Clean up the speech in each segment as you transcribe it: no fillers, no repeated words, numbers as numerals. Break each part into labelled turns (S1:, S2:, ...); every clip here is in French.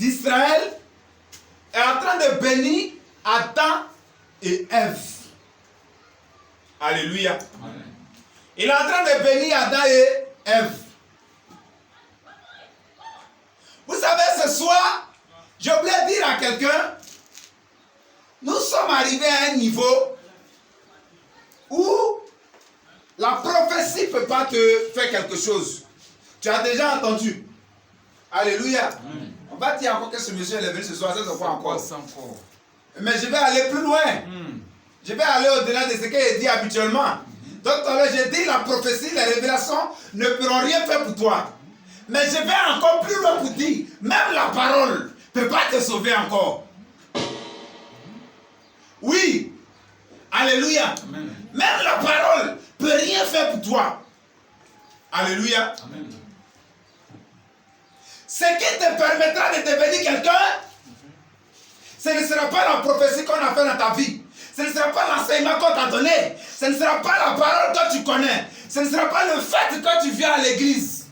S1: d'Israël est en train de bénir Adam et Ève. Alléluia. Amen. Il est en train de bénir Adam et Ève. Vous savez, ce soir, je voulais dire à quelqu'un, nous sommes arrivés à un niveau où la prophétie ne peut pas te faire quelque chose. Tu as déjà entendu. Alléluia. Amen. On va dire encore que ce monsieur est venu ce soir, ça c'est quoi encore? Mais je vais aller plus loin. Je vais aller au-delà de ce qu'il est dit habituellement. Donc, j'ai dit la prophétie, les révélations ne pourront rien faire pour toi. Mais je vais encore plus loin pour dire, même la parole ne peut pas te sauver encore. Oui. Alléluia. Amen. Même la parole ne peut rien faire pour toi. Alléluia. Amen. Ce qui te permettra de devenir quelqu'un, ce ne sera pas la prophétie qu'on a fait dans ta vie. Ce ne sera pas l'enseignement qu'on t'a donné. Ce ne sera pas la parole que tu connais. Ce ne sera pas le fait que tu viens à l'église.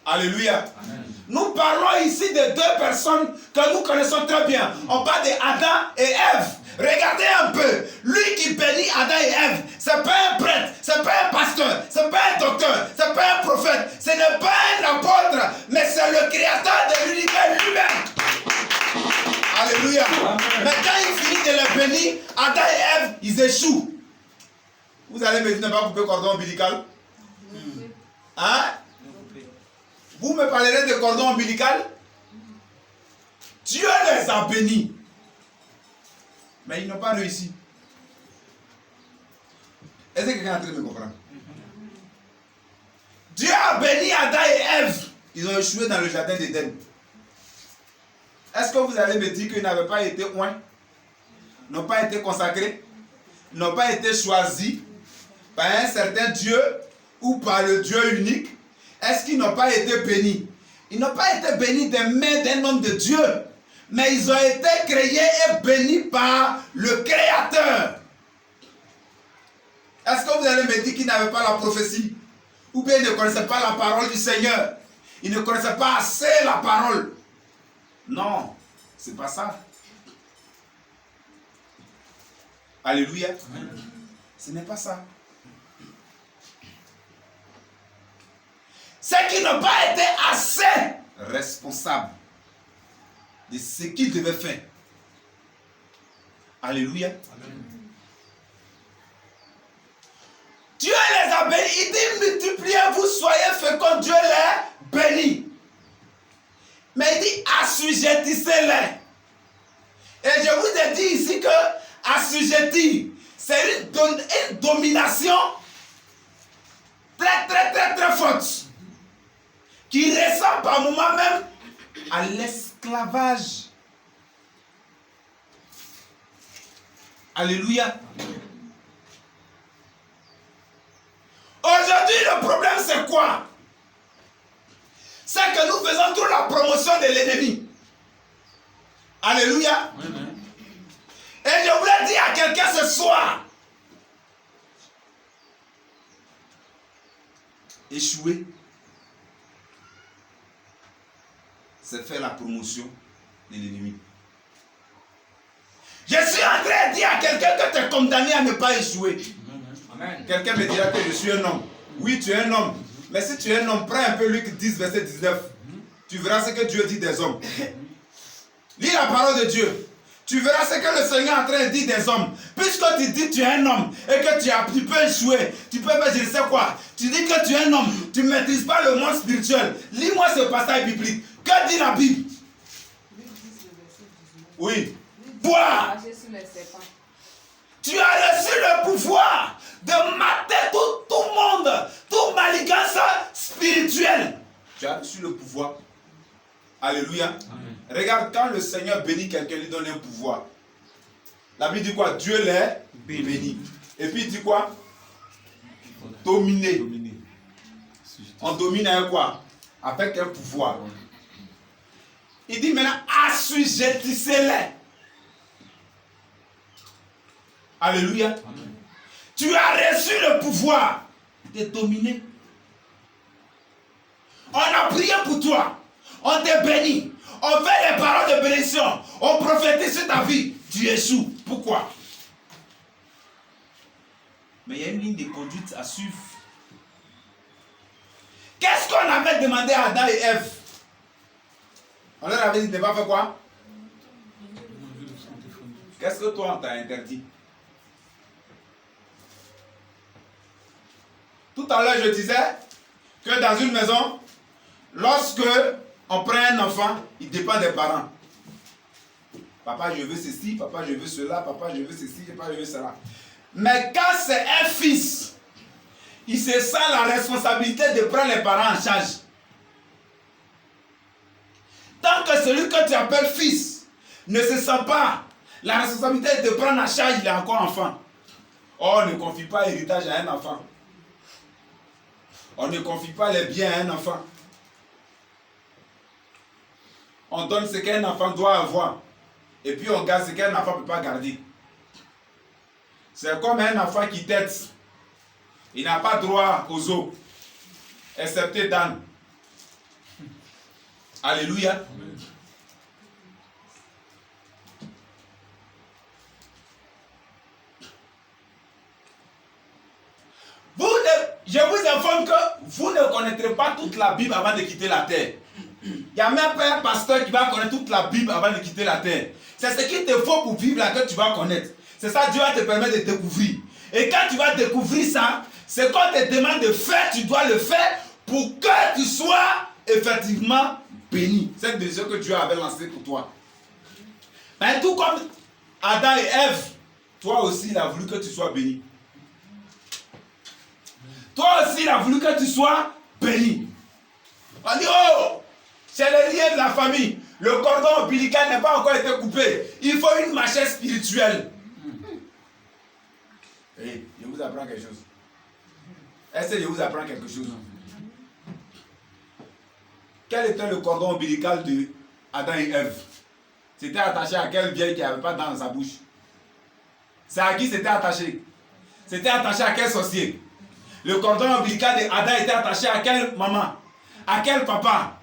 S1: Alléluia. Amen. Nous parlons ici de deux personnes que nous connaissons très bien. On parle d'Adam et Ève. Regardez un peu. Lui qui bénit Adam et Ève, ce n'est pas un prêtre, ce n'est pas un pasteur, ce n'est pas un docteur, ce n'est pas un prophète, ce n'est pas un apôtre, mais c'est le créateur de l'univers lui-même. Alléluia. Amen. Mais quand il finit de les bénir, Adam et Ève, ils échouent. Vous allez me dire, ne pas couper le cordon ombilical? Hein? Vous me parlerez de cordon ombilical? Dieu les a bénis. Mais ils n'ont pas réussi. Est-ce que quelqu'un est en train de me comprendre? Dieu a béni Adam et Ève. Ils ont échoué dans le jardin d'Éden. Est-ce que vous allez me dire qu'ils n'avaient pas été oints, n'ont pas été consacrés, n'ont pas été choisis par un certain Dieu ou par le Dieu unique? Est-ce qu'ils n'ont pas été bénis? Ils n'ont pas été bénis des mains d'un homme de Dieu, mais ils ont été créés et bénis par le Créateur. Est-ce que vous allez me dire qu'ils n'avaient pas la prophétie? Ou bien ils ne connaissaient pas la parole du Seigneur? Ils ne connaissaient pas assez la parole? Non, c'est pas ça. Alléluia. Amen. Ce n'est pas ça. C'est qu'ils n'ont pas été assez responsables de ce qu'ils devaient faire. Alléluia. Amen. Dieu les a bénis. Il dit multipliez-vous, soyez féconds. Dieu les bénit. Mais il dit assujettissez-les. Et je vous ai dit ici que assujettir, c'est une domination très forte qui ressemble par moment même à l'esclavage. Alléluia. Aujourd'hui, le problème c'est quoi? C'est que nous faisons toute la promotion de l'ennemi. Alléluia. Amen. Et je voulais dire à quelqu'un ce soir, échouer, c'est faire la promotion de l'ennemi. Je suis en train de dire à quelqu'un que tu es condamné à ne pas échouer. Amen. Quelqu'un me dira que je suis un homme. Oui, tu es un homme. Mais si tu es un homme, prends un peu Luc 10, verset 19. Tu verras ce que Dieu dit des hommes. Lis la parole de Dieu. Tu verras ce que le Seigneur est en train de dire des hommes. Puisque tu dis que tu es un homme et que tu peux échouer, tu peux faire je ne sais quoi. Tu dis que tu es un homme, tu ne maîtrises pas le monde spirituel. Lis-moi ce passage biblique. Que dit la Bible? Oui. Bois. Tu as reçu le pouvoir de mater tout monde, toute manigance spirituelle. Tu as reçu le pouvoir. Alléluia. Amen. Regarde, quand le Seigneur bénit quelqu'un, il lui donne un pouvoir. La Bible dit quoi? Dieu les bénit. Et puis il dit quoi? Dominer. On domine avec quoi? Avec un pouvoir. Il dit maintenant, assujettissez-les. Alléluia. Amen. Tu as reçu le pouvoir de dominer. On a prié pour toi. On te bénit. On fait les paroles de bénédiction. On prophétise sur ta vie. Tu échoues. Pourquoi? Mais il y a une ligne de conduite à suivre. Qu'est-ce qu'on avait demandé à Adam et Ève? On leur avait dit de ne pas faire quoi? Qu'est-ce que toi on t'a interdit? Tout à l'heure je disais que dans une maison, lorsque on prend un enfant, il dépend des parents. Papa je veux ceci, papa je veux cela, papa je veux ceci, papa je veux cela. Mais quand c'est un fils, il se sent la responsabilité de prendre les parents en charge. Tant que celui que tu appelles fils ne se sent pas la responsabilité de prendre en charge, il est encore enfant. Oh, on ne confie pas l'héritage à un enfant. On ne confie pas les biens à un enfant. On donne ce qu'un enfant doit avoir. Et puis on garde ce qu'un enfant ne peut pas garder. C'est comme un enfant qui tète. Il n'a pas droit aux os, excepté Dan. Alléluia. Je vous informe que vous ne connaîtrez pas toute la Bible avant de quitter la terre. Il n'y a même pas un pasteur qui va connaître toute la Bible avant de quitter la terre. C'est ce qu'il te faut pour vivre là que tu vas connaître. C'est ça, Dieu va te permettre de découvrir. Et quand tu vas découvrir ça, c'est qu'on te demande de faire, tu dois le faire pour que tu sois effectivement béni. C'est le désir que Dieu avait lancé pour toi. Mais tout comme Adam et Ève, toi aussi il a voulu que tu sois béni. Toi aussi il a voulu que tu sois béni. On dit, oh, c'est le lien de la famille. Le cordon ombilical n'a pas encore été coupé. Il faut une machette spirituelle. Hey, je vous apprends quelque chose. Est-ce que je vous apprends quelque chose? Quel était le cordon ombilical de Adam et Ève? C'était attaché à quelle vieille qui n'avait pas dans sa bouche? C'est à qui c'était attaché? C'était attaché à quel sorcier? Le cordon ombilical de Adam était attaché à quelle maman? À quel papa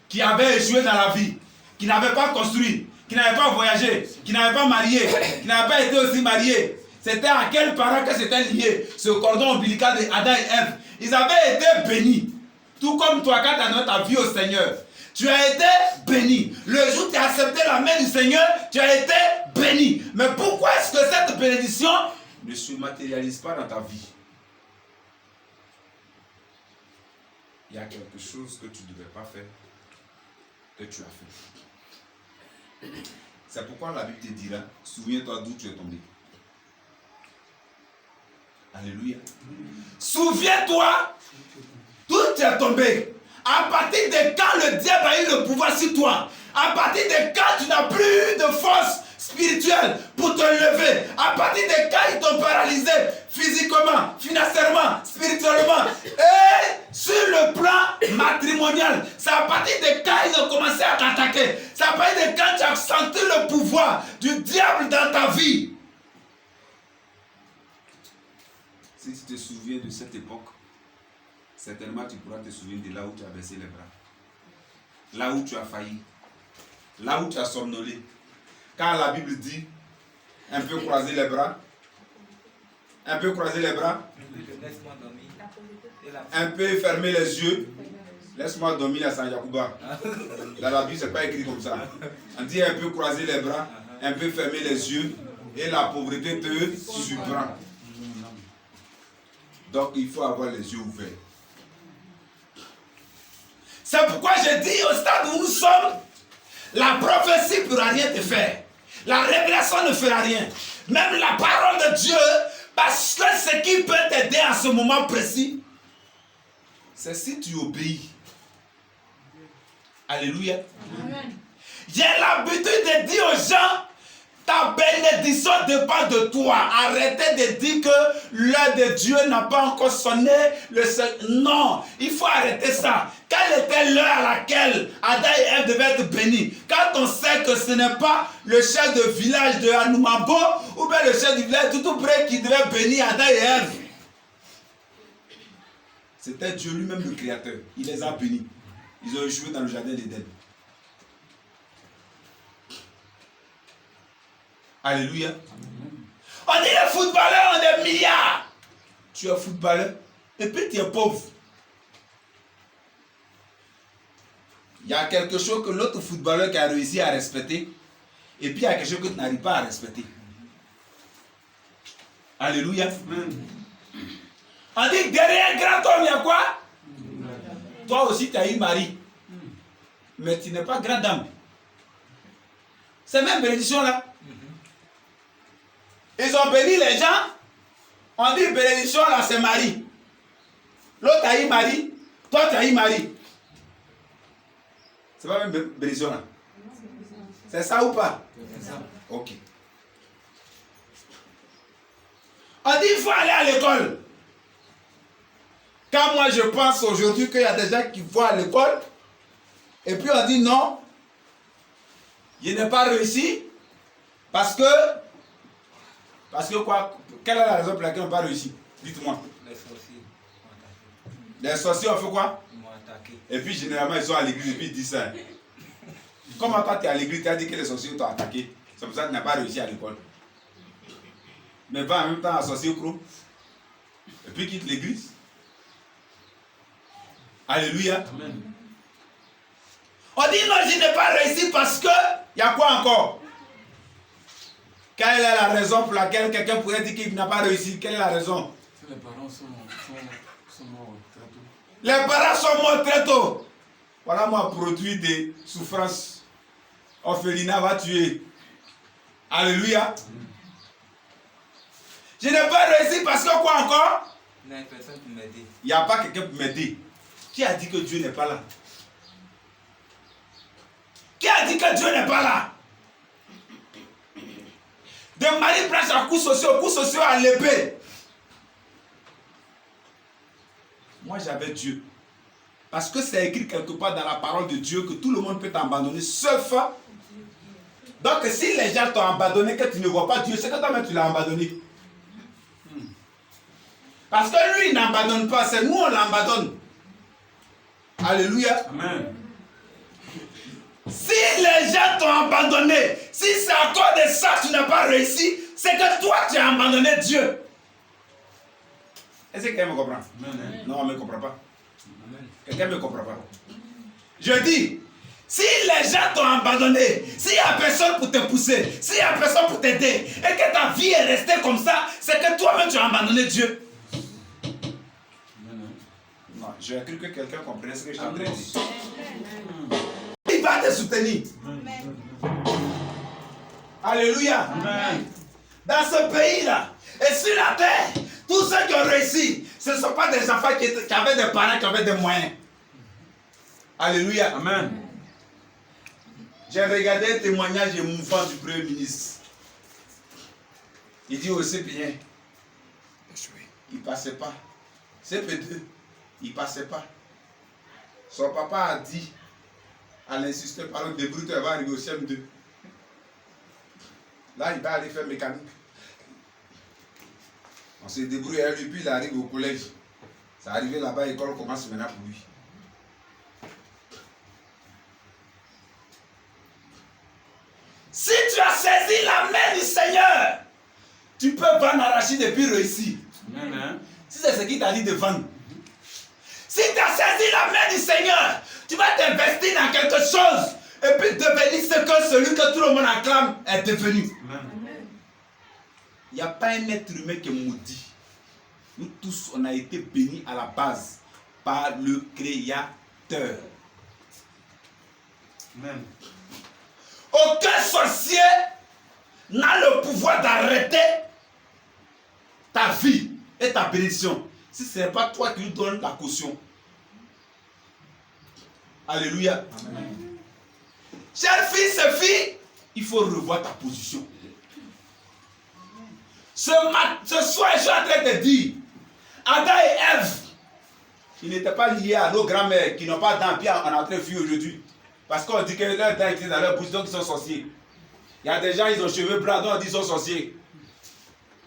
S1: qui avait échoué dans la vie, qui n'avait pas construit, qui n'avait pas voyagé, qui n'avait pas marié, qui n'avait pas été aussi marié? C'était à quel parent que c'était lié, ce cordon ombilical de Adam et Ève? Ils avaient été bénis. Tout comme toi, quand tu as donné ta vie au Seigneur, tu as été béni. Le jour où tu as accepté la main du Seigneur, tu as été béni. Mais pourquoi est-ce que cette bénédiction ne se matérialise pas dans ta vie? Il y a quelque chose que tu ne devais pas faire, que tu as fait. C'est pourquoi la Bible te dira, souviens-toi d'où tu es tombé. Alléluia. Souviens-toi d'où tu es tombé. À partir de quand le diable a eu le pouvoir sur toi. À partir de quand tu n'as plus de force spirituelle pour te lever. À partir de quand ils t'ont paralysé physiquement, financièrement, spirituellement. Et sur le plan matrimonial. C'est à partir de quand ils ont commencé à t'attaquer. C'est à partir de quand tu as senti le pouvoir du diable dans ta vie. Si tu te souviens de cette époque, certainement tu pourras te souvenir de là où tu as baissé les bras. Là où tu as failli. Là où tu as somnolé. Quand la Bible dit, un peu croiser les bras. Un peu croiser les bras. Un peu fermer les yeux. Laisse-moi dormir à San Yacouba. Dans la Bible, ce n'est pas écrit comme ça. On dit un peu croiser les bras, un peu fermer les yeux, et la pauvreté te surprend. Donc il faut avoir les yeux ouverts. C'est pourquoi je dis au stade où nous sommes, la prophétie ne pourra rien te faire. La révélation ne fera rien. Même la parole de Dieu, parce que ce qui peut t'aider à ce moment précis, c'est si tu obéis. Alléluia. Amen. J'ai l'habitude de dire aux gens, ta bénédiction dépend de toi. Arrêtez de dire que l'heure de Dieu n'a pas encore sonné. Non, il faut arrêter ça. Quelle était l'heure à laquelle Adam et Ève devaient être bénis? Quand on sait que ce n'est pas le chef de village de Anoumabo ou bien le chef du village tout près qui devait bénir Adam et Ève. C'était Dieu lui-même le créateur. Il les a bénis. Ils ont échoué dans le jardin d'Éden. Alléluia. On dit les footballeurs ont des milliards. Tu es footballeur et puis tu es pauvre. Il y a quelque chose que l'autre footballeur qui a réussi à respecter et puis il y a quelque chose que tu n'arrives pas à respecter. Alléluia. On dit derrière un grand homme, il y a quoi? Toi aussi, tu as eu mari. Mais tu n'es pas grande dame. C'est même bénédiction là. Ils ont béni les gens. On dit bénédiction là, c'est mari. L'autre a eu mari. Toi, tu as eu mari. C'est pas même bénédiction là. C'est ça ou pas? C'est ça. Ok. On dit il faut aller à l'école. Quand moi je pense aujourd'hui qu'il y a des gens qui vont à l'école, et puis on dit non, je n'ai pas réussi, parce que quoi? Quelle est la raison pour laquelle on n'a pas réussi? Dites-moi.
S2: Les sorciers m'ont attaqué.
S1: Les sorciers ont fait quoi?
S2: Ils m'ont attaqué.
S1: Et puis généralement ils sont à l'église et puis ils disent ça. Comment toi tu es à l'église, tu as dit que les sorciers t'ont attaqué? C'est pour ça que tu n'as pas réussi à l'école. Mais va en même temps à sorcier au croc. Et puis quitte l'église. Alléluia.
S2: Amen.
S1: On dit non, je n'ai pas réussi parce que, il y a quoi encore? Quelle est la raison pour laquelle quelqu'un pourrait dire qu'il n'a pas réussi? Quelle est la raison?
S2: Les parents sont morts très tôt.
S1: Les parents sont morts très tôt. Voilà moi, produit de souffrance. Orphelinat va tuer. Alléluia. Je n'ai pas réussi parce que quoi encore?
S2: Il n'y a personne pour m'aider.
S1: Il n'y a pas quelqu'un pour m'aider. Qui a dit que Dieu n'est pas là? Qui a dit que Dieu n'est pas là? De mari prêche à coups sociaux à l'épée. Moi j'avais Dieu. Parce que c'est écrit quelque part dans la parole de Dieu que tout le monde peut t'abandonner, sauf. Donc si les gens t'ont abandonné, que tu ne vois pas Dieu, c'est que toi-même tu l'as abandonné. Parce que lui il n'abandonne pas, c'est nous on l'abandonne. Alléluia.
S2: Amen.
S1: Si les gens t'ont abandonné, si c'est à cause de ça que tu n'as pas réussi, c'est que toi tu as abandonné Dieu. Est-ce que quelqu'un me comprend?
S2: Amen.
S1: Non, on ne me comprend pas.
S2: Amen.
S1: Quelqu'un ne me comprend pas. Je dis, si les gens t'ont abandonné, s'il n'y a personne pour te pousser, s'il n'y a personne pour t'aider, et que ta vie est restée comme ça, c'est que toi-même tu as abandonné Dieu. Non, j'ai cru que quelqu'un comprenait ce que je suis en train de dire. Il va te soutenir. Alléluia.
S2: Amen.
S1: Dans ce pays-là, et sur la terre, tous ceux qui ont réussi, ce ne sont pas des enfants qui avaient des parents qui avaient des moyens. Alléluia.
S2: Amen.
S1: J'ai regardé un témoignage émouvant du Premier ministre. Il dit aussi bien, il ne passait pas. CP2, il ne passait pas. Son papa a dit, à l'insister par le débrouille, il va arriver au CM2. Là, il va aller faire mécanique. On s'est débrouillé avec lui, puis il arrive au collège. C'est arrivé là-bas, l'école commence maintenant pour lui. Si tu as saisi la main du Seigneur, tu peux vendre arracher et puis réussir.
S2: Amen.
S1: Si c'est ce qu'il t'a dit de vendre. Si tu as saisi la main du Seigneur, tu vas t'investir dans quelque chose et puis devenir ce que celui que tout le monde acclame est devenu.
S2: Amen.
S1: Il n'y a pas un être humain qui est maudit. Nous tous, on a été bénis à la base par le Créateur.
S2: Amen.
S1: Aucun sorcier n'a le pouvoir d'arrêter ta vie et ta bénédiction si ce n'est pas toi qui lui donnes la caution. Alléluia.
S2: Amen.
S1: Chers fils et filles, il faut revoir ta position. Ce soir, je suis en train de dire, Adam et Ève, ils n'étaient pas liés à nos grands-mères qui n'ont pas dents, puis on est en train de fuir aujourd'hui. Parce qu'on dit que leurs dents étaient dans leur bouche, donc ils sont sorciers. Il y a des gens, ils ont cheveux blancs, donc ils sont sorciers.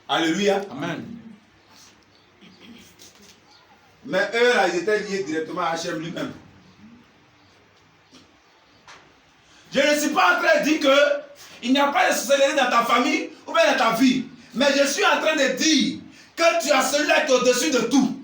S1: Alléluia.
S2: Amen.
S1: Mais eux, là, ils étaient liés directement à Hachem lui-même. Je ne suis pas en train de dire que Il n'y a pas de sorcellerie dans ta famille ou bien dans ta vie. Mais je suis en train de dire que tu as celui-là qui est au-dessus de tout.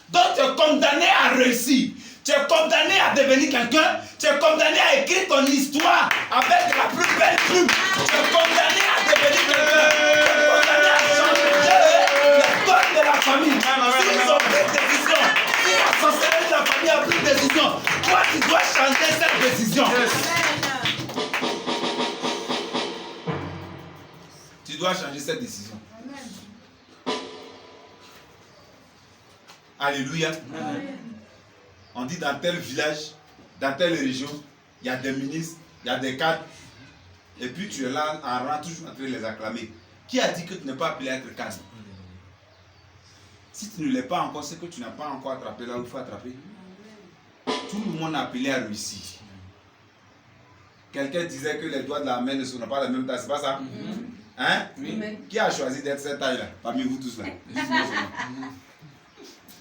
S1: Donc tu es condamné à réussir. Tu es condamné à devenir quelqu'un. Tu es condamné à écrire ton histoire avec la plus belle plume. Tu es condamné à devenir quelqu'un. Tu es condamné à changer les codes de la famille. S'ils ont pris de décision, si la sorcellerie de la famille a pris de décision, toi tu dois changer cette décision. Tu dois changer cette décision. Alléluia.
S2: Amen.
S1: On dit dans tel village, dans telle région, il y a des ministres, il y a des cadres. Et puis tu es là en rang toujours en train de les acclamer. Qui a dit que tu n'es pas appelé à être cadre? Si tu ne l'es pas encore, c'est que tu n'as pas encore attrapé là où il faut attraper. Tout le monde est appelé à réussir. Quelqu'un disait que les doigts de la main ne sont pas la même taille, c'est pas ça? Hein?
S2: Oui.
S1: Qui a choisi d'être cette taille-là? Parmi vous tous là.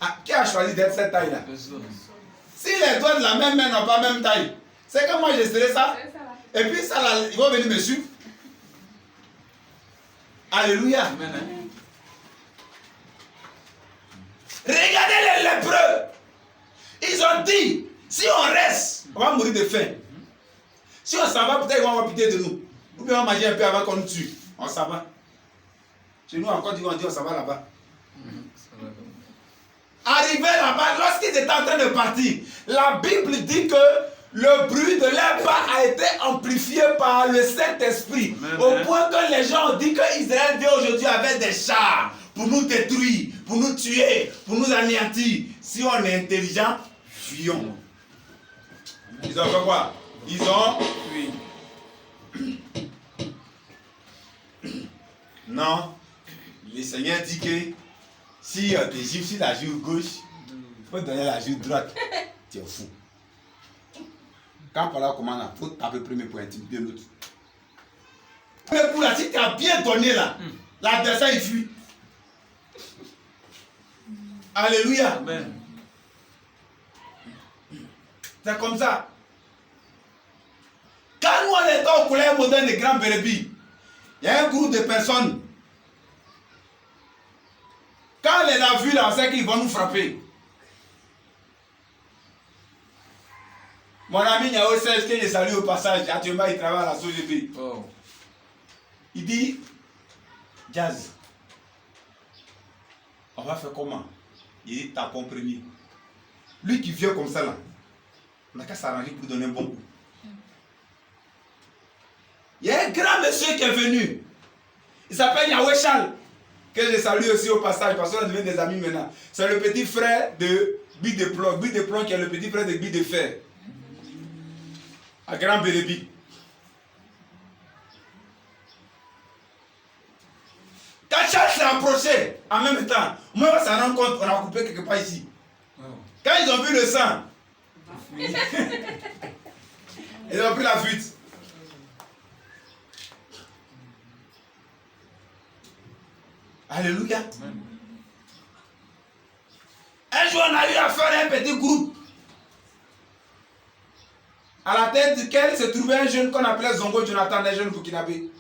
S1: Ah, qui a choisi d'être cette taille-là? Si les doigts de la même main n'ont pas la même taille, c'est que moi je serai ça. Et puis ça, là, ils vont venir me suivre. Alléluia.
S2: Amen.
S1: Regardez les lépreux. Ils ont dit, si on reste, on va mourir de faim. Si on s'en va, peut-être ils vont avoir pitié de nous. Ou bien on va manger un peu avant qu'on nous tue. On s'en va. Chez nous encore, on dit on s'en va là-bas. Arrivé là-bas, lorsqu'ils étaient en train de partir, la Bible dit que le bruit de leur pas a été amplifié par le Saint-Esprit. Au point que les gens ont dit que Israël vient aujourd'hui avec des chars pour nous détruire, pour nous tuer, pour nous anéantir. Si on est intelligent, fuyons. Ils ont fait quoi? Ils ont fui. Non. Le Seigneur dit que si tu gifles sur la joue gauche, il faut donner la joue droite. Tu es fou. Quand Paula commande, il faut taper le premier pour intimider l'autre. Mais pour la si tu as bien donné là, l'adversaire il fuit. Alléluia.
S2: Amen.
S1: C'est comme ça. Quand nous on est au collège moderne de Grand Bérébi, il y a un groupe de personnes. Quand on les a vus là, on sait qu'ils vont nous frapper. Mon ami Niao Serge, que je salue au passage, actuellement il travaille à la SOGP.
S2: Oh.
S1: Il dit, Jazz, on va faire comment? Il dit, t'as compris. Lui qui vient comme ça là, on n'a qu'à s'arranger pour donner un bon coup. Il y a un grand monsieur qui est venu. Il s'appelle Yahweh Charles, que je salue aussi au passage, parce qu'on devient des amis maintenant. C'est le petit frère de Guy de Plomb. Guy de Plomb qui est le petit frère de Guy de Fer. À Grand Bérébi. Quand Charles s'est approché, en même temps, moi on s'en rend compte, on a coupé quelque part ici.
S2: Oh.
S1: Quand ils ont vu le sang, ils ont pris la fuite. Alléluia.
S2: Amen.
S1: Un jour, on a eu à faire un petit groupe. À la tête duquel se trouvait un jeune qu'on appelait Zongo Jonathan, un jeune burkinabé.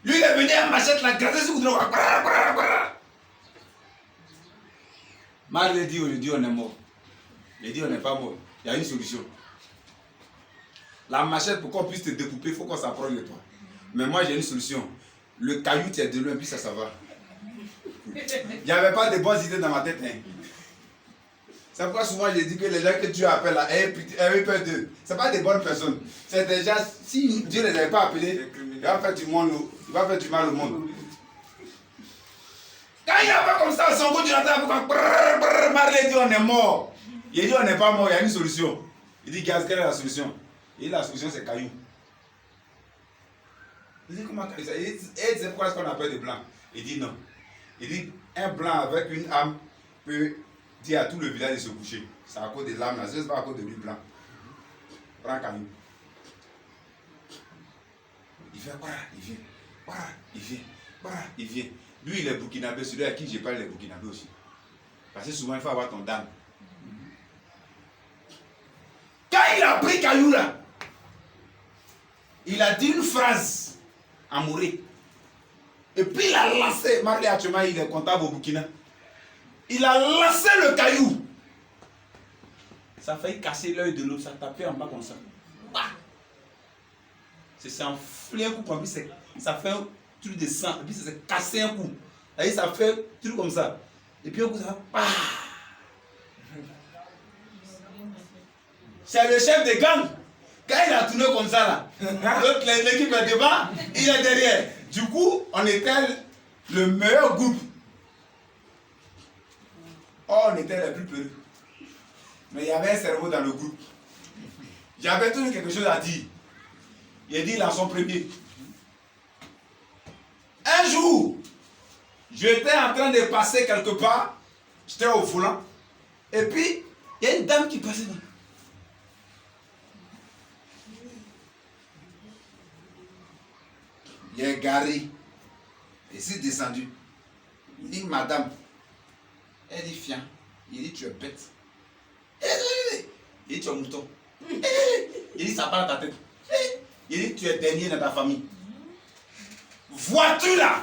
S1: Lui, il est venu à machette, la gratter sur le goudron. Marc lui dit, aujourd'hui on est mort. Il dit, on n'est pas mort. Il y a une solution. La machette, pour qu'on puisse te découper, il faut qu'on s'approche de toi. Mais moi, j'ai une solution. Le caillou, tu es de loin, puis ça va. Il n'y avait pas de bonnes idées dans ma tête. Hein. C'est pourquoi souvent je dis que les gens que Dieu appelle là, aient peur d'eux. Ce n'est pas des bonnes personnes. C'est des gens, si Dieu ne les avait pas appelés, il va faire du mal au monde. Quand il a fait comme ça, son goût du matin, Marley dit on est mort. Il dit on n'est pas mort, il y a une solution. Il dit Gaz, quelle est la solution? Il dit la solution c'est caillou. Il dit comment caillou ça? Il dit c'est pourquoi est-ce qu'on appelle des blancs? Il dit non. Il dit un blanc avec une âme peut dire à tout le village de se coucher. C'est à cause de l'âme là, c'est pas à cause de lui blanc. Prends caillou. Il vient, il vient, il vient, il vient. Lui il est burkinabé, celui à qui je parle il est burkinabé aussi. Parce que souvent il faut avoir ton dame. Quand il a pris caillou là, Il a dit une phrase à Moré. Et puis il a lancé, Marley Achema, il est comptable au Burkina. Il a lancé le caillou. Ça a failli casser l'œil de l'autre, ça a tapé en bas comme ça. C'est enflé un coup, puis ça fait un truc de sang, et puis ça s'est cassé un coup. Et ça fait un truc comme ça. Et puis un coup, ça va. C'est le chef de gang. Quand il a tourné comme ça, là, l'équipe est devant, il est derrière. Du coup, on était le meilleur groupe. Oh, on était les plus peureux. Mais il y avait un cerveau dans le groupe. J'avais toujours quelque chose à dire. Il a dit dans son premier. Un jour, j'étais en train de passer quelque part. J'étais au volant. Et puis, il y a une dame qui passait là. Il est garé. Il s'est descendu. Il dit, madame. Elle dit, viens. Il dit, tu es bête. Il dit, tu es mouton. Il dit, ça parle à ta tête. Il dit, tu es dernier dans ta famille. Vois-tu là?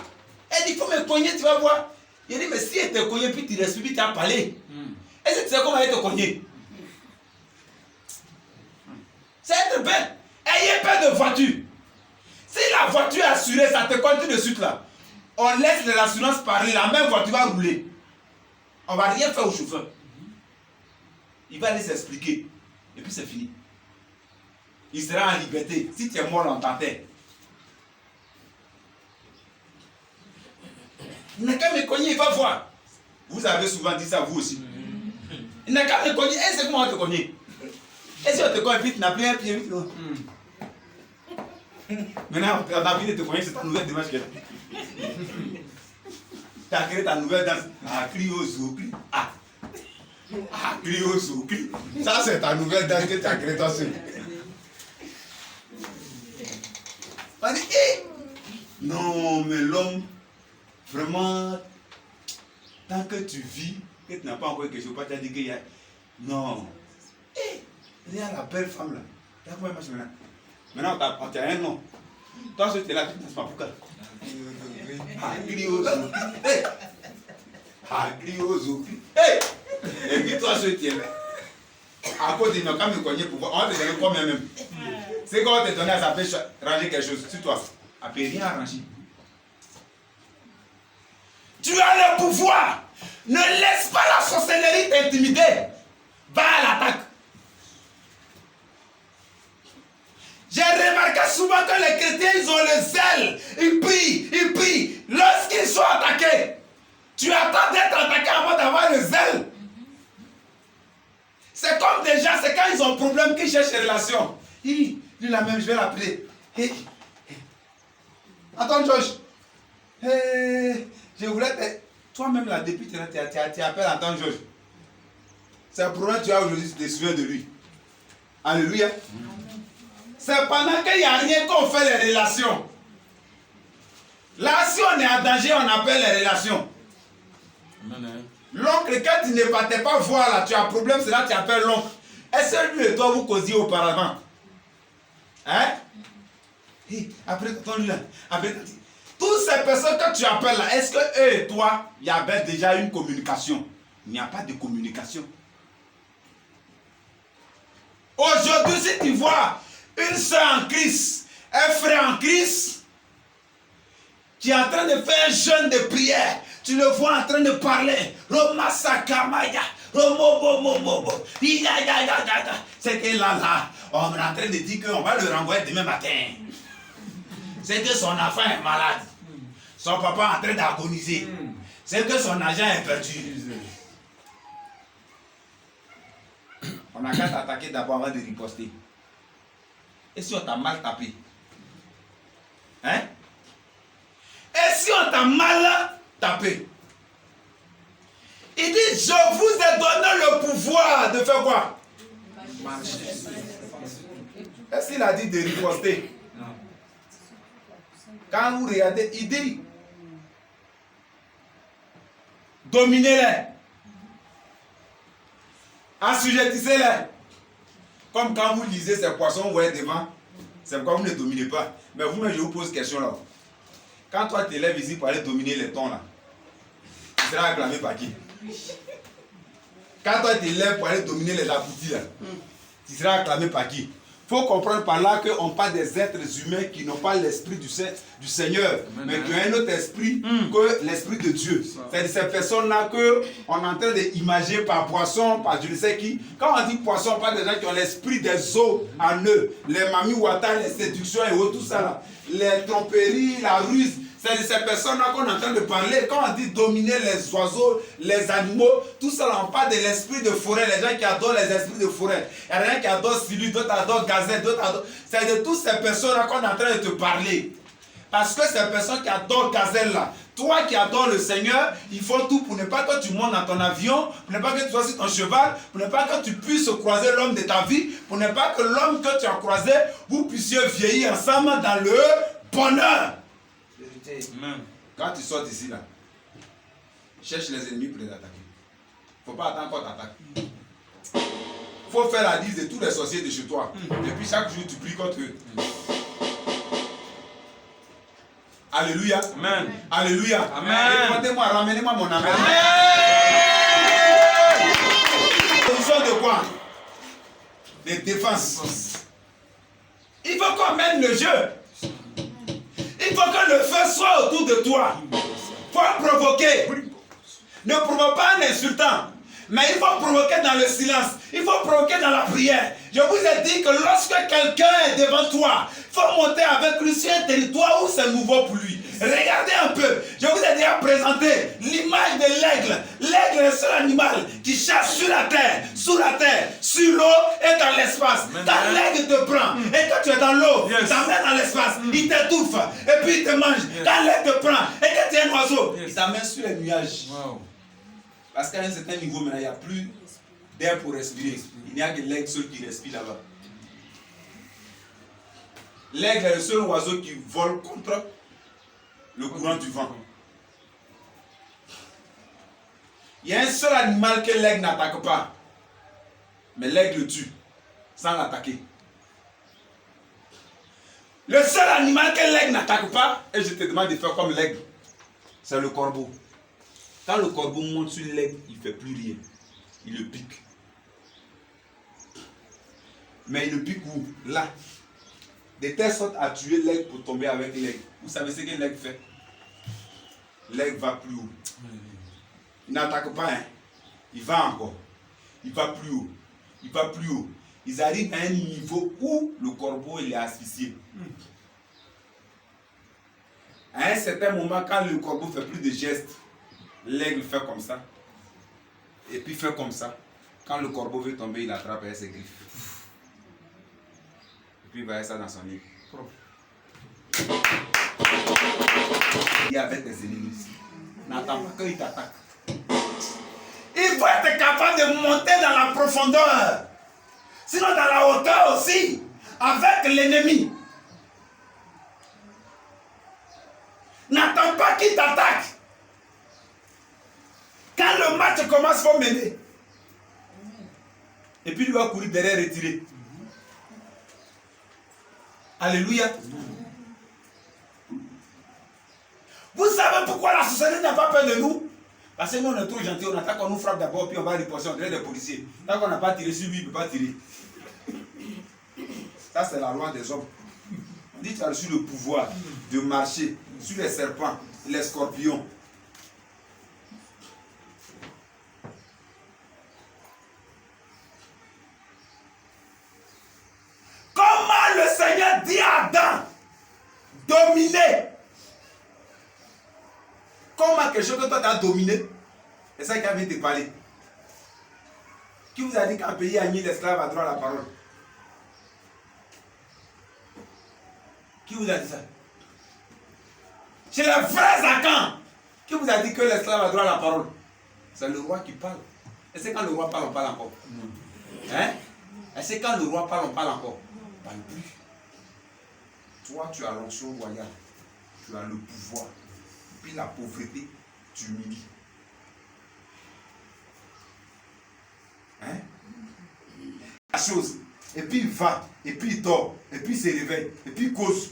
S1: Elle dit, il faut me cogner, tu vas voir. Il dit, mais si elle te cogne, puis tu restes, puis tu as parlé. Est-ce que tu sais comment elle te cogner? C'est être bête. Ayez peur de voiture. Si la voiture est assurée, ça te cogne tout de suite là. On laisse l'assurance parler, la même voiture va rouler. On ne va rien faire au chauffeur. Il va aller s'expliquer. Et puis c'est fini. Il sera en liberté. Si tu es mort, on t'enterre. Il n'a qu'à me cogner, il va voir. Vous avez souvent dit ça, vous aussi. Il n'a qu'à me cogner. Et c'est comment on te cogner? Et si on te cogne, puis tu n'as plus un pied, vite. Maintenant, on a fini de te cogner, c'est ta nouvelle démarche. Tu as créé ta nouvelle danse. Ah, crie au zoukli. Ah, crie au zoukli. Ça, c'est ta nouvelle danse que tu as créée toi seul. On dit, non, mais l'homme, vraiment, tant que tu vis, que tu n'as pas encore quelque chose, pas te dire qu'il y a. Non. Regarde la belle femme là. T'as combien de matchs maintenant? Maintenant, on t'a un nom. Toi, tu es là, tu ne sais pas pourquoi. Crie au zoukli. Crie au zoukli. Et puis toi, tu es là. À cause de nous, quand nous connaissons pouvoir, on va te donner combien même? C'est quand on te donne, ça peut ranger quelque chose sur toi. Ça ne peut rien arranger. Tu as le pouvoir. Ne laisse pas la sorcellerie t'intimider. Va à l'attaque. J'ai remarqué souvent que les chrétiens, ils ont le zèle. Ils prient. Lorsqu'ils sont attaqués, tu attends d'être attaqué avant d'avoir le zèle. C'est comme des gens, c'est quand ils ont un problème qu'ils cherchent des relations. Lui la même, je vais l'appeler. Attends, Georges. Je voulais te... Toi-même, là, depuis tu appelles Anton Georges. C'est un problème que tu as aujourd'hui, tu te souviens de lui. Alléluia. C'est pendant qu'il n'y a rien qu'on fait les relations. Là, si on est en danger, on appelle les relations. L'oncle, quand tu ne partais pas voir là, tu as un problème, c'est là que tu appelles l'oncle. Est-ce que lui et toi vous causiez auparavant? Hein? Après ton là, toutes ces personnes que tu appelles là, est-ce que eux et toi, il y avait déjà une communication? Il n'y a pas de communication. Aujourd'hui, si tu vois une soeur en Christ, un frère en Christ, qui est en train de faire un jeûne de prière, tu le vois en train de parler. Roma Sakamaya, c'est que là, on est en train de dire qu'on va le renvoyer demain matin. C'est que son enfant est malade. Son papa est en train d'agoniser. C'est que son agent est perdu. On a qu'à t'attaquer d'abord avant de riposter. Et si on t'a mal tapé? Hein? Et si on t'a mal tapé? Il dit, je vous ai donné le pouvoir de faire quoi? Est-ce qu'il a dit de riposter? Non. Quand vous regardez, il dit, dominez-les. Assujettissez-les. Comme quand vous lisez ces poissons, vous voyez devant, C'est pourquoi vous ne dominez pas. Mais vous-même, je vous pose question là. Quand toi tu t'élèves ici pour aller dominer les tons là, tu seras acclamé par qui? Quand toi tu t'élèves pour aller dominer les aboutis là, tu seras acclamé par qui? Il faut comprendre par là qu'on parle des êtres humains qui n'ont pas l'esprit du Seigneur, mais qui ont un autre esprit que l'esprit de Dieu. C'est ces personnes-là qu'on est en train d'imager par poisson, par je ne sais qui. Quand on dit poisson, on parle des gens qui ont l'esprit des eaux en eux. Les mami wata, les séductions et tout ça là. Les tromperies, la ruse. C'est de ces personnes-là qu'on est en train de parler. Quand on dit dominer les oiseaux, les animaux, tout ça, là, on parle de l'esprit de forêt. Les gens qui adorent les esprits de forêt. Il y a des gens qui adorent Silu, d'autres adorent Gazelle, d'autres adorent... C'est de toutes ces personnes-là qu'on est en train de te parler. Parce que ces personnes qui adorent Gazelle, là, toi qui adores le Seigneur, il faut tout pour ne pas que tu montes dans ton avion, pour ne pas que tu sois sur ton cheval, pour ne pas que tu puisses croiser l'homme de ta vie, pour ne pas que l'homme que tu as croisé, vous puissiez vieillir ensemble dans le bonheur.
S2: Amen.
S1: Quand tu sors d'ici là, cherche les ennemis pour les attaquer. Il ne faut pas attendre qu'on t'attaque. Il faut faire la liste de tous les sorciers de chez toi. Et puis chaque jour tu pries contre eux. Alléluia.
S2: Amen.
S1: Alléluia.
S2: Amen.
S1: Ramenez-moi mon amen. Position de quoi? De défense. Il faut qu'on mène le jeu. Il faut que le feu soit autour de toi. Il faut provoquer. Ne provoque pas en insultant. Mais il faut provoquer dans le silence. Il faut provoquer dans la prière. Je vous ai dit que lorsque quelqu'un est devant toi, il faut monter avec lui sur un territoire où c'est nouveau pour lui. Regardez un peu. Je vous ai déjà présenté l'image de l'aigle. L'aigle est le seul animal qui chasse sur la terre, sous la terre, sur l'eau et dans l'espace. Quand l'aigle te prend et que tu es dans l'eau, il t'emmène dans l'espace, il t'étouffe et puis il te mange. Quand l'aigle te prend et que tu es un oiseau, il t'emmène sur les nuages.
S2: Wow.
S1: Parce qu'à un certain niveau, maintenant, il n'y a plus d'air pour respirer. Il n'y a que l'aigle seul qui respire là-bas. L'aigle est le seul oiseau qui vole contre le courant du vent. Il y a un seul animal que l'aigle n'attaque pas. Mais l'aigle le tue sans l'attaquer. Le seul animal que l'aigle n'attaque pas, et je te demande de faire comme l'aigle, c'est le corbeau. Quand le corbeau monte sur l'aigle, il ne fait plus rien. Il le pique. Mais il le pique où? Là. De telle sorte à tuer l'aigle pour tomber avec l'aigle. Vous savez ce que l'aigle fait? L'aigle va plus haut. Il n'attaque pas, hein. Il va encore. Il va plus haut. Il va plus haut. Ils arrivent à un niveau où le corbeau il est asphyxié. À un certain moment, quand le corbeau ne fait plus de gestes, l'aigle fait comme ça. Et puis fait comme ça. Quand le corbeau veut tomber, il attrape avec ses griffes. Et puis il va mettre ça dans son nid. Il y avait des ennemis. N'attends pas qu'il t'attaque. Il faut être capable de monter dans la profondeur. Sinon dans la hauteur aussi. Avec l'ennemi. N'attends pas qu'il t'attaque. Quand le match commence, il faut mener. Et puis il va courir derrière et tirer. Alléluia. Vous savez pourquoi la société n'a pas peur de nous? Parce que nous on est trop gentils, on attend qu'on nous frappe d'abord, puis on va riposter, on dirait des policiers. Tant qu'on n'a pas tiré sur lui, il ne peut pas tirer. Ça c'est la loi des hommes. On dit que tu as reçu le pouvoir de marcher sur les serpents, les scorpions. Comment le Seigneur dit à Adam, dominer. Comment quelque chose que toi tu as dominé, c'est ça qui a envie de te parler. Qui vous a dit qu'un pays a mis l'esclave à droit à la parole? Qui vous a dit ça? Chez les vrais Zakans, qui vous a dit que l'esclave a droit à la parole? C'est le roi qui parle. Et c'est quand le roi parle, on parle encore. Hein? Et c'est quand le roi parle, on parle encore. On ne parle plus. Toi, tu as l'onction royale. Tu as le pouvoir. Puis la pauvreté, tu humilies. Hein? La chose, et puis il va, et puis il dort, et puis il se réveille, et puis il cause.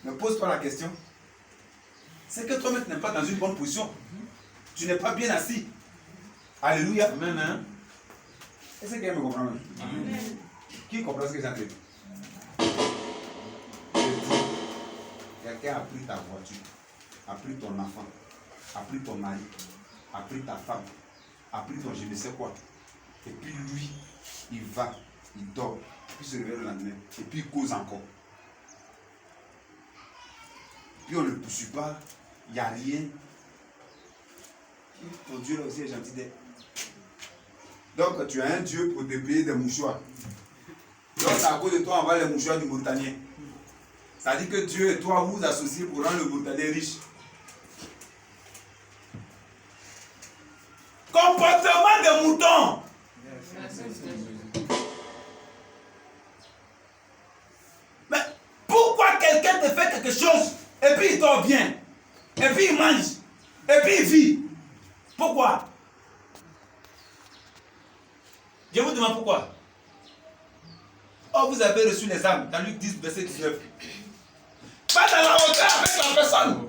S1: Ne pose pas la question. C'est que toi-même tu n'es pas dans une bonne position. Tu n'es pas bien assis. Alléluia.
S2: Amen. Hein?
S1: Est-ce que quelqu'un me comprend?
S2: Amen.
S1: Qui comprend ce que j'ai appris? Quelqu'un a pris ta voiture, a pris ton enfant, a pris ton mari, a pris ta femme, a pris ton je ne sais quoi. Et puis lui, il va, il dort, puis il se réveille le lendemain, et puis il cause encore. Puis on ne le poursuit pas, il n'y a rien. Ton Dieu là aussi est gentil d'être. Donc tu as un Dieu pour te payer des mouchoirs. Donc c'est à cause de toi on va les mouchoirs du Mauritanien. Ça dit que Dieu et toi vous associez pour rendre le Mauritanien riche. Comportement de mouton. Mais pourquoi quelqu'un te fait quelque chose et puis il dort bien, et puis il mange, et puis il vit? Pourquoi? Je vous demande pourquoi. Oh, vous avez reçu les âmes dans Luc 10, verset 19. Pas dans la hauteur avec la personne.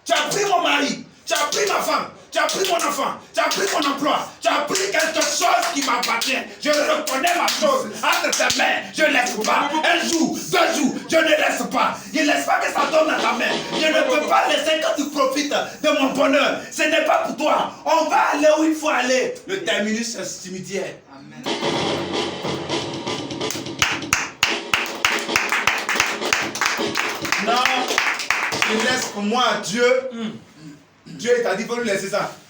S1: Tu as pris mon mari, tu as pris ma femme, tu as pris mon enfant, tu as pris mon emploi, tu as pris quelque chose qui m'appartient. Je reconnais ma chose entre tes mains. Je ne laisse pas. Un jour, 2 jours, je ne laisse pas. Je ne laisse pas que ça tombe dans ta main. Je ne peux pas laisser que tu profites de mon bonheur. Ce n'est pas pour toi. On va aller où il faut aller. Le terminus, c'est le cimetière.
S2: Amen.
S1: Non, je laisse pour moi Dieu. Dieu t'a dit, il faut lui laisser ça.